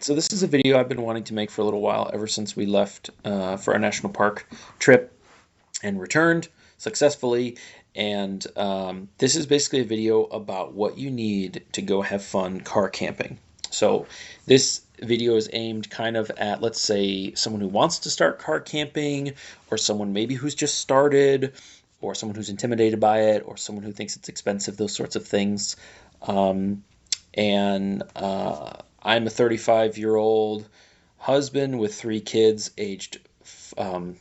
So this is a video I've been wanting to make for a little while, ever since we left for our national park trip and returned successfully. And this is basically a video about what you need to go have fun car camping. So this video is aimed kind of at, let's say, someone who wants to start car camping, or someone maybe who's just started, or someone who's intimidated by it, or someone who thinks it's expensive, those sorts of things. Um, and I'm a 35-year-old husband with three kids aged um,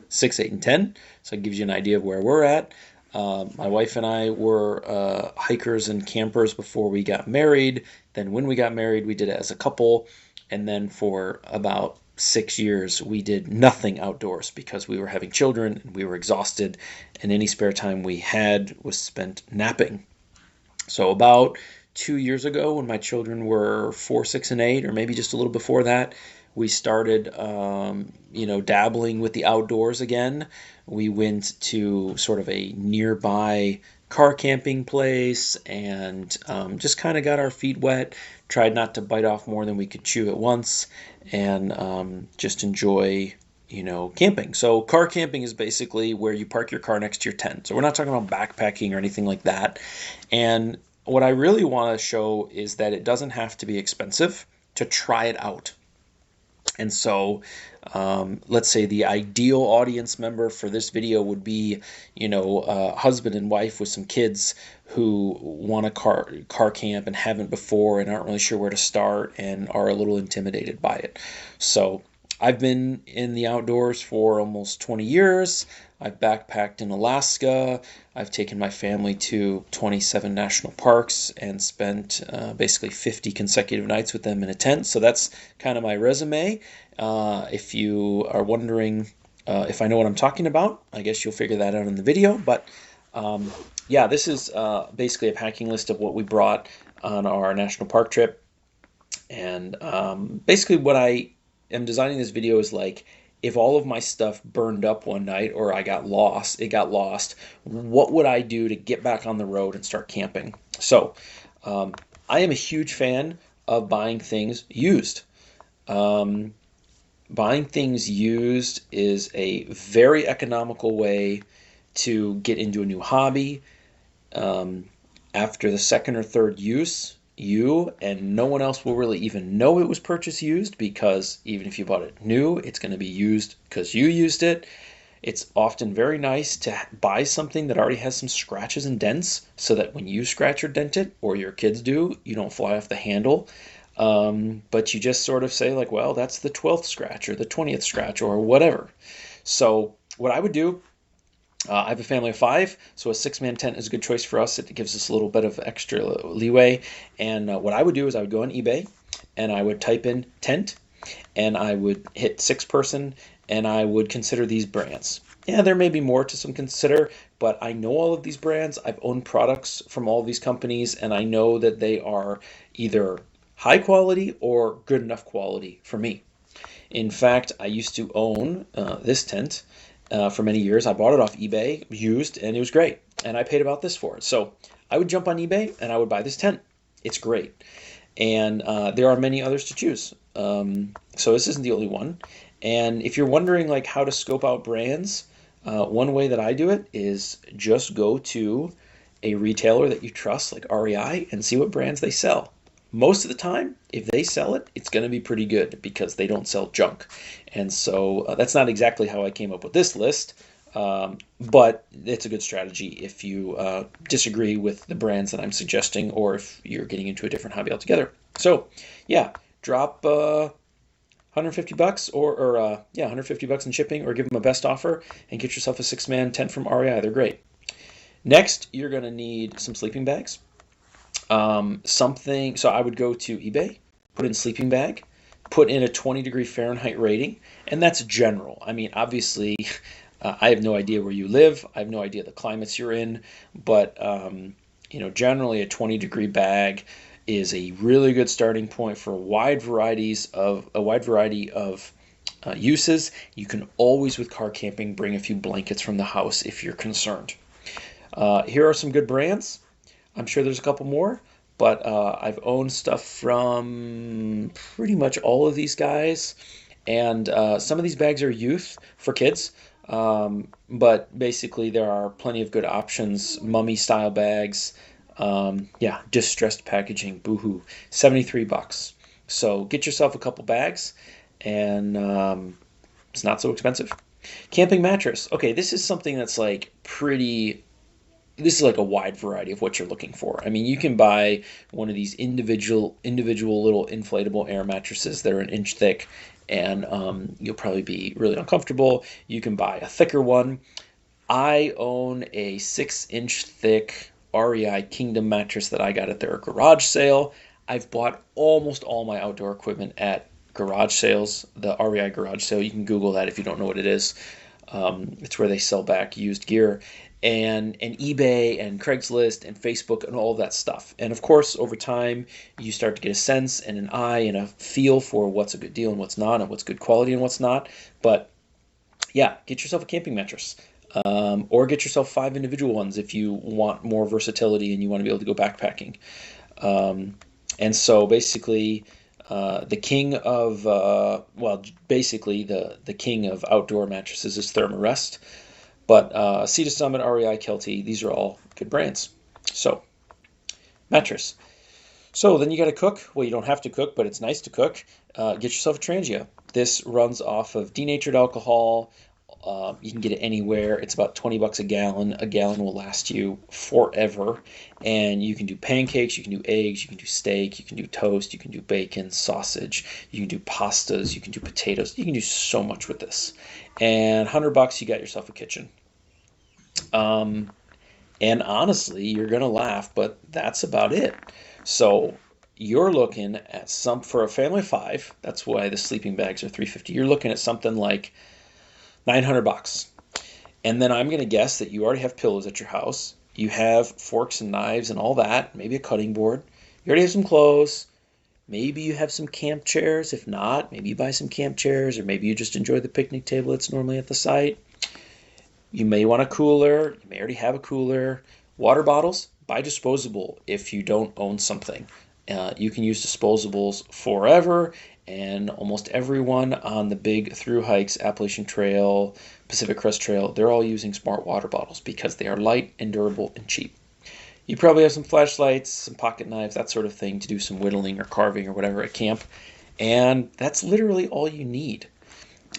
6, 8, and 10. So it gives you an idea of where we're at. My wife and I were hikers and campers before we got married. Then when we got married, we did it as a couple. And then for about 6 years, we did nothing outdoors because we were having children and we were exhausted. And any spare time we had was spent napping. So about 2 years ago, when my children were 4, 6, and 8, or maybe just a little before that, we started, dabbling with the outdoors again. We went to sort of a nearby car camping place and just kind of got our feet wet, tried not to bite off more than we could chew at once, and just enjoy camping. So car camping is basically where you park your car next to your tent. So we're not talking about backpacking or anything like that. And what I really want to show is that it doesn't have to be expensive to try it out. And so let's say the ideal audience member for this video would be, husband and wife with some kids who want a car camp and haven't before and aren't really sure where to start and are a little intimidated by it. So I've been in the outdoors for almost 20 years. I've backpacked in Alaska. I've taken my family to 27 national parks and spent basically 50 consecutive nights with them in a tent. So that's kind of my resume. If you are wondering if I know what I'm talking about, I guess you'll figure that out in the video. But yeah, this is basically a packing list of what we brought on our national park trip. And basically what I am designing this video is like, if all of my stuff burned up one night or it got lost, what would I do to get back on the road and start camping? So I am a huge fan of buying things used. Buying things used is a very economical way to get into a new hobby. After the second or third use, you and no one else will really even know it was purchased used, because even if you bought it new, it's going to be used because you used it. It's often very nice to buy something that already has some scratches and dents so that when you scratch or dent it, or your kids do, you don't fly off the handle. But you just sort of say like, well, that's the 12th scratch or the 20th scratch or whatever. So what I would do, I have a family of 5, so a 6-man tent is a good choice for us. It gives us a little bit of extra leeway. And what I would do is I would go on eBay and I would type in tent and I would hit 6-person and I would consider these brands. Yeah, there may be more to some consider, but I know all of these brands. I've owned products from all of these companies, and I know that they are either high quality or good enough quality for me. In fact, I used to own this tent for many years. I bought it off eBay, used, and it was great. And I paid about this for it. So I would jump on eBay and I would buy this tent. It's great. And there are many others to choose. So this isn't the only one. And if you're wondering like how to scope out brands, one way that I do it is just go to a retailer that you trust, like REI, and see what brands they sell. Most of the time, if they sell it, it's going to be pretty good because they don't sell junk. And so that's not exactly how I came up with this list, but it's a good strategy if you disagree with the brands that I'm suggesting, or if you're getting into a different hobby altogether. So yeah, drop $150 or $150 in shipping, or give them a best offer and get yourself a 6-man tent from REI. They're great. Next, you're going to need some sleeping bags. So I would go to eBay, put in sleeping bag, put in a 20-degree Fahrenheit rating, and that's general. I mean, obviously, I have no idea where you live. I have no idea the climates you're in, but generally a 20-degree bag is a really good starting point for a wide variety of uses. You can always, with car camping, bring a few blankets from the house if you're concerned. Here are some good brands. I'm sure there's a couple more, but I've owned stuff from pretty much all of these guys, and some of these bags are youth for kids. But basically, there are plenty of good options. Mummy style bags, yeah, distressed packaging, boohoo, 73 bucks. So get yourself a couple bags, and it's not so expensive. Camping mattress. Okay, this is something that's like pretty. This is like a wide variety of what you're looking for. I mean, you can buy one of these individual little inflatable air mattresses that are an inch thick, and you'll probably be really uncomfortable. You can buy a thicker one. I own a 6-inch thick REI Kingdom mattress that I got at their garage sale. I've bought almost all my outdoor equipment at garage sales, the REI garage sale. You can Google that if you don't know what it is. It's where they sell back used gear, and eBay and Craigslist and Facebook and all of that stuff. And of course, over time, you start to get a sense and an eye and a feel for what's a good deal and what's not, and what's good quality and what's not. But yeah, get yourself a camping mattress. Or get yourself 5 individual ones if you want more versatility and you want to be able to go backpacking. And so basically, the king of, basically the king of outdoor mattresses is Thermarest. But Sea to Summit, REI, Kelty, these are all good brands. So, mattress. So then you got to cook. Well, you don't have to cook, but it's nice to cook. Get yourself a Trangia. This runs off of denatured alcohol. You can get it anywhere. It's about 20 bucks a gallon. A gallon will last you forever. And you can do pancakes, you can do eggs, you can do steak, you can do toast, you can do bacon, sausage, you can do pastas, you can do potatoes. You can do so much with this. And 100 bucks, you got yourself a kitchen. Um, and honestly, you're gonna laugh, but that's about it. So you're looking at some for a family of five. That's why the sleeping bags are 350. You're looking at something like 900 bucks. And then I'm going to guess that you already have pillows at your house. You have forks and knives and all that, maybe a cutting board. You already have some clothes. Maybe you have some camp chairs. If not, maybe you buy some camp chairs, or maybe you just enjoy the picnic table that's normally at the site. You may want a cooler. You may already have a cooler. Water bottles, buy disposable if you don't own something. You can use disposables forever, and almost everyone on the big through hikes, Appalachian Trail, Pacific Crest Trail, they're all using smart water bottles because they are light and durable and cheap. You probably have some flashlights, some pocket knives, that sort of thing to do some whittling or carving or whatever at camp, and that's literally all you need.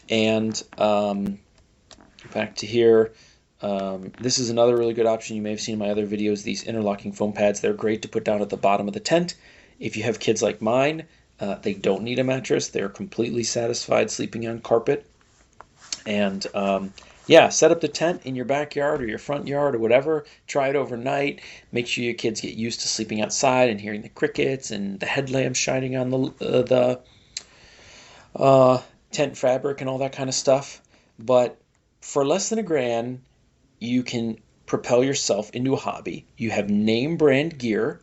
And back to here. This is another really good option. You may have seen in my other videos, these interlocking foam pads. They're great to put down at the bottom of the tent. If you have kids like mine, they don't need a mattress. They're completely satisfied sleeping on carpet. And yeah, set up the tent in your backyard or your front yard or whatever. Try it overnight. Make sure your kids get used to sleeping outside and hearing the crickets and the headlamps shining on the tent fabric and all that kind of stuff. But for less than $1,000, you can propel yourself into a hobby. You have name brand gear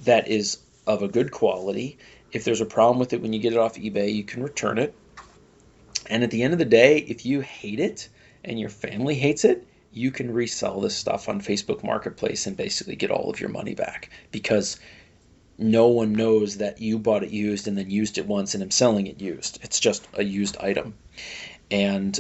that is of a good quality. If there's a problem with it when you get it off eBay, you can return it. And at the end of the day, if you hate it and your family hates it, you can resell this stuff on Facebook Marketplace and basically get all of your money back, because no one knows that you bought it used and then used it once and am selling it used. It's just a used item. And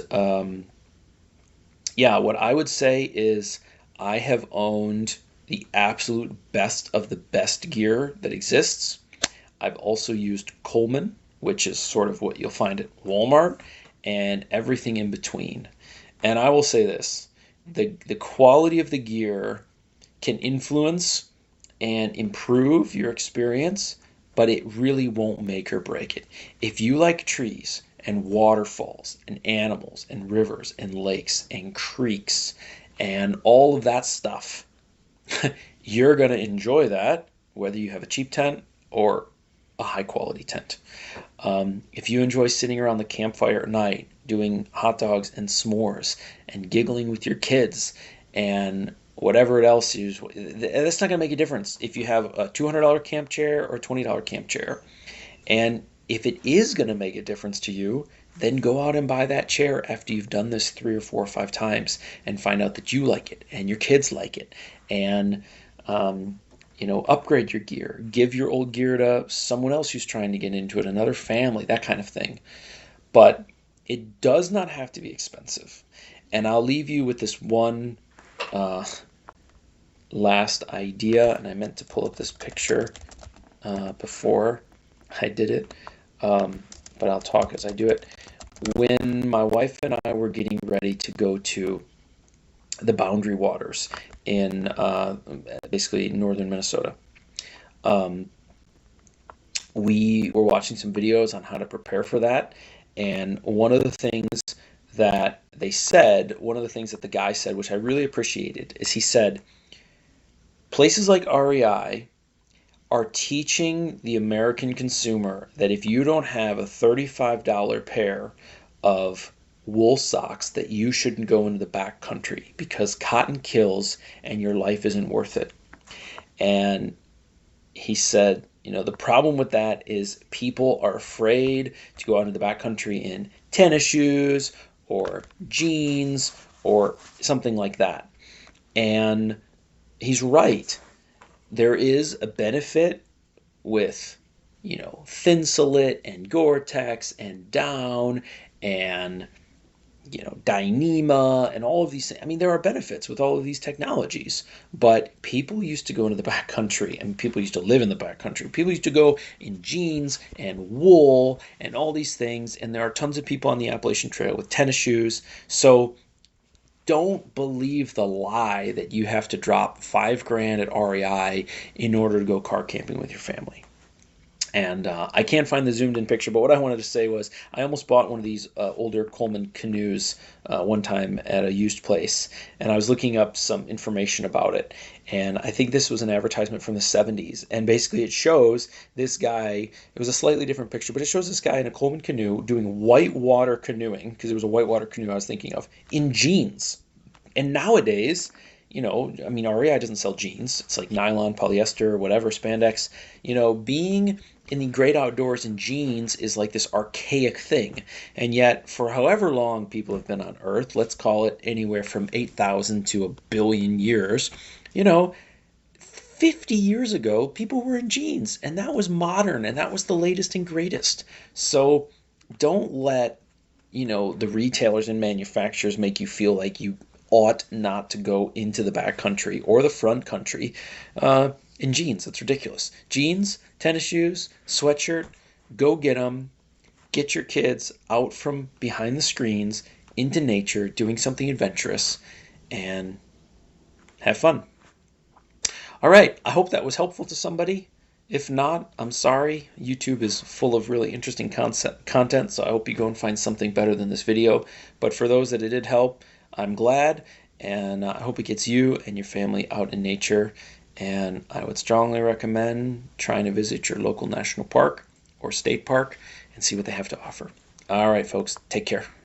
yeah, what I would say is I have owned the absolute best of the best gear that exists. I've also used Coleman, which is sort of what you'll find at Walmart, and everything in between. And I will say this, the quality of the gear can influence and improve your experience, but it really won't make or break it. If you like trees and waterfalls and animals and rivers and lakes and creeks and all of that stuff, you're going to enjoy that whether you have a cheap tent or a high quality tent. If you enjoy sitting around the campfire at night doing hot dogs and s'mores and giggling with your kids and whatever else is, that's not going to make a difference if you have a $200 camp chair or a $20 camp chair. And if it is going to make a difference to you, then go out and buy that chair after you've done this 3 or 4 or 5 times and find out that you like it and your kids like it. And upgrade your gear, give your old gear to someone else who's trying to get into it, another family, that kind of thing. But it does not have to be expensive. And I'll leave you with this one uh, last idea, and I meant to pull up this picture before I did it, but I'll talk as I do it. When my wife and I were getting ready to go to the Boundary Waters in basically northern Minnesota, um, we were watching some videos on how to prepare for that. And one of the things one of the things that the guy said, which I really appreciated, is he said, places like REI are teaching the American consumer that if you don't have a $35 pair of wool socks, that you shouldn't go into the back country because cotton kills and your life isn't worth it. And he said, the problem with that is people are afraid to go out into the backcountry in tennis shoes or jeans or something like that. And he's right. There is a benefit with, Thinsulate and Gore-Tex and Down and Dyneema and all of these things. I mean, there are benefits with all of these technologies, but people used to go into the backcountry and people used to live in the backcountry. People used to go in jeans and wool and all these things, and there are tons of people on the Appalachian Trail with tennis shoes. So don't believe the lie that you have to drop $5,000 at REI in order to go car camping with your family. And I can't find the zoomed in picture, but what I wanted to say was I almost bought one of these older Coleman canoes one time at a used place, and I was looking up some information about it, and I think this was an advertisement from the 70s, and basically it shows this guy, it was a slightly different picture, but it shows this guy in a Coleman canoe doing whitewater canoeing, because it was a whitewater canoe I was thinking of, in jeans. And nowadays, I mean, REI doesn't sell jeans. It's like nylon, polyester, whatever, spandex. Being in the great outdoors in jeans is like this archaic thing. And yet, for however long people have been on Earth, let's call it anywhere from 8,000 to a billion years, 50 years ago, people were in jeans, and that was modern, and that was the latest and greatest. So don't let, the retailers and manufacturers make you feel like you ought not to go into the back country or the front country in jeans. That's ridiculous. Jeans, tennis shoes, sweatshirt, go get them. Get your kids out from behind the screens into nature, doing something adventurous, and have fun. All right, I hope that was helpful to somebody. If not, I'm sorry. YouTube is full of really interesting content, so I hope you go and find something better than this video. But for those that it did help, I'm glad, and I hope it gets you and your family out in nature. And I would strongly recommend trying to visit your local national park or state park and see what they have to offer. All right, folks, take care.